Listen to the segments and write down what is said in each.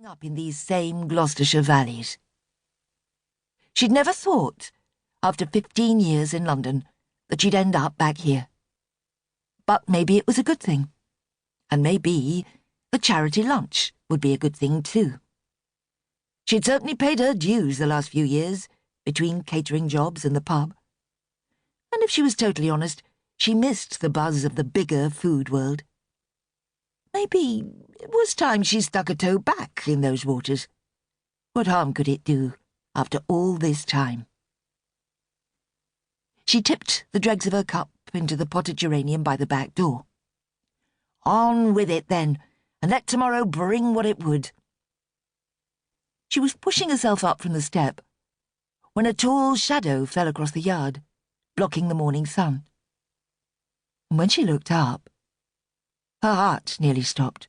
up in these same Gloucestershire valleys. She'd never thought, after 15 years in London, that she'd end up back here. But maybe it was a good thing. And maybe the charity lunch would be a good thing too. She'd certainly paid her dues the last few years, between catering jobs and the pub. And if she was totally honest, she missed the buzz of the bigger food world. Maybe it was time she stuck a toe back in those waters. What harm could it do after all this time? She tipped the dregs of her cup into the potted geranium by the back door. On with it, then, and let tomorrow bring what it would. She was pushing herself up from the step when a tall shadow fell across the yard, blocking the morning sun. And when she looked up, her heart nearly stopped.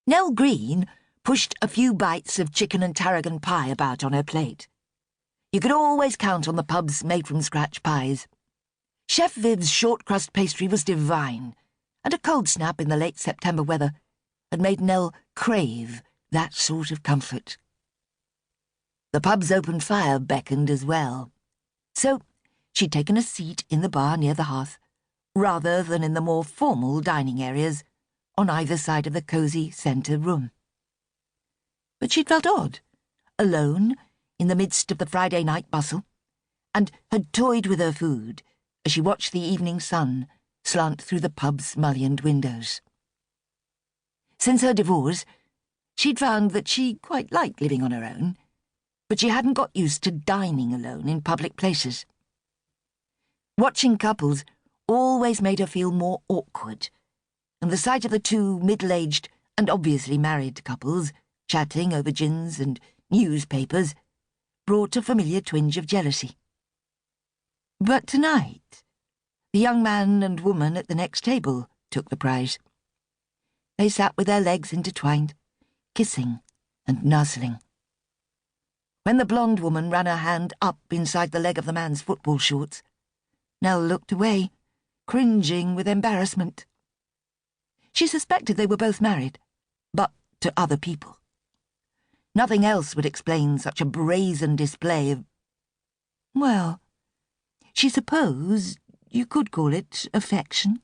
Nell Green pushed a few bites of chicken and tarragon pie about on her plate. You could always count on the pub's made-from-scratch pies. Chef Viv's short-crust pastry was divine, and a cold snap in the late September weather had made Nell crave that sort of comfort. The pub's open fire beckoned as well, so she'd taken a seat in the bar near the hearth, rather than in the more formal dining areas on either side of the cosy centre room. But she'd felt odd, alone in the midst of the Friday night bustle, and had toyed with her food as she watched the evening sun slant through the pub's mullioned windows. Since her divorce, she'd found that she quite liked living on her own, but she hadn't got used to dining alone in public places. Watching couples always made her feel more awkward, and the sight of the two middle-aged and obviously married couples chatting over gins and newspapers brought a familiar twinge of jealousy. But tonight, the young man and woman at the next table took the prize. They sat with their legs intertwined, kissing and nuzzling. When the blonde woman ran her hand up inside the leg of the man's football shorts, Nell looked away, cringing with embarrassment. She suspected they were both married, but to other people. Nothing else would explain such a brazen display of, well, she supposed you could call it affection.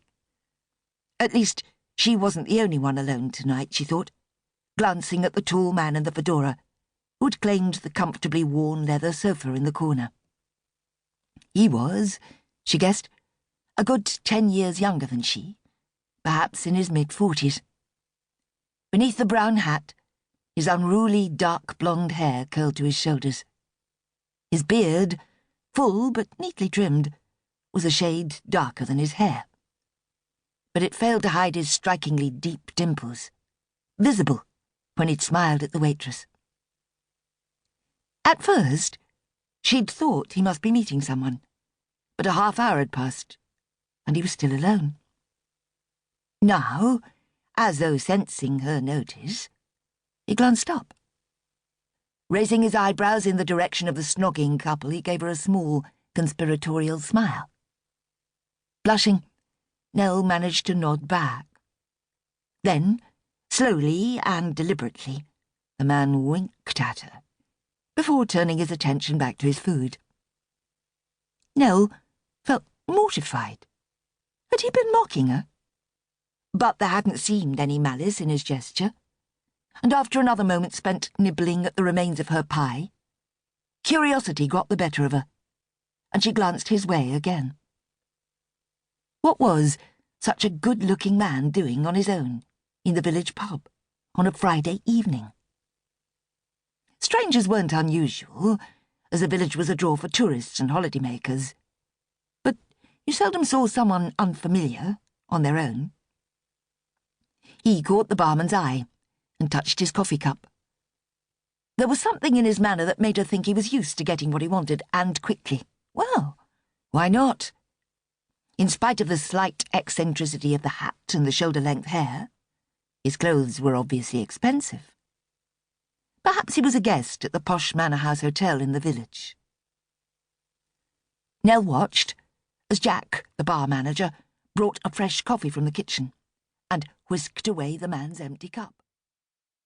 At least, she wasn't the only one alone tonight, she thought, glancing at the tall man in the fedora, who'd claimed the comfortably worn leather sofa in the corner. He was, she guessed, a good 10 years younger than she, perhaps in his mid-40s. Beneath the brown hat, his unruly dark blonde hair curled to his shoulders. His beard, full but neatly trimmed, was a shade darker than his hair. But it failed to hide his strikingly deep dimples, visible when he'd smiled at the waitress. At first, she'd thought he must be meeting someone, but a half-hour had passed, and he was still alone. Now, as though sensing her notice, he glanced up. Raising his eyebrows in the direction of the snogging couple, he gave her a small, conspiratorial smile. Blushing, Nell managed to nod back. Then, slowly and deliberately, the man winked at her, before turning his attention back to his food. Nell felt mortified. Had he been mocking her? But there hadn't seemed any malice in his gesture, and after another moment spent nibbling at the remains of her pie, curiosity got the better of her, and she glanced his way again. What was such a good-looking man doing on his own in the village pub on a Friday evening? Strangers weren't unusual, as the village was a draw for tourists and holidaymakers, but you seldom saw someone unfamiliar on their own. He caught the barman's eye and touched his coffee cup. There was something in his manner that made her think he was used to getting what he wanted, and quickly. Well, why not? In spite of the slight eccentricity of the hat and the shoulder-length hair, his clothes were obviously expensive. Perhaps he was a guest at the posh manor house hotel in the village. Nell watched as Jack, the bar manager, brought a fresh coffee from the kitchen and whisked away the man's empty cup.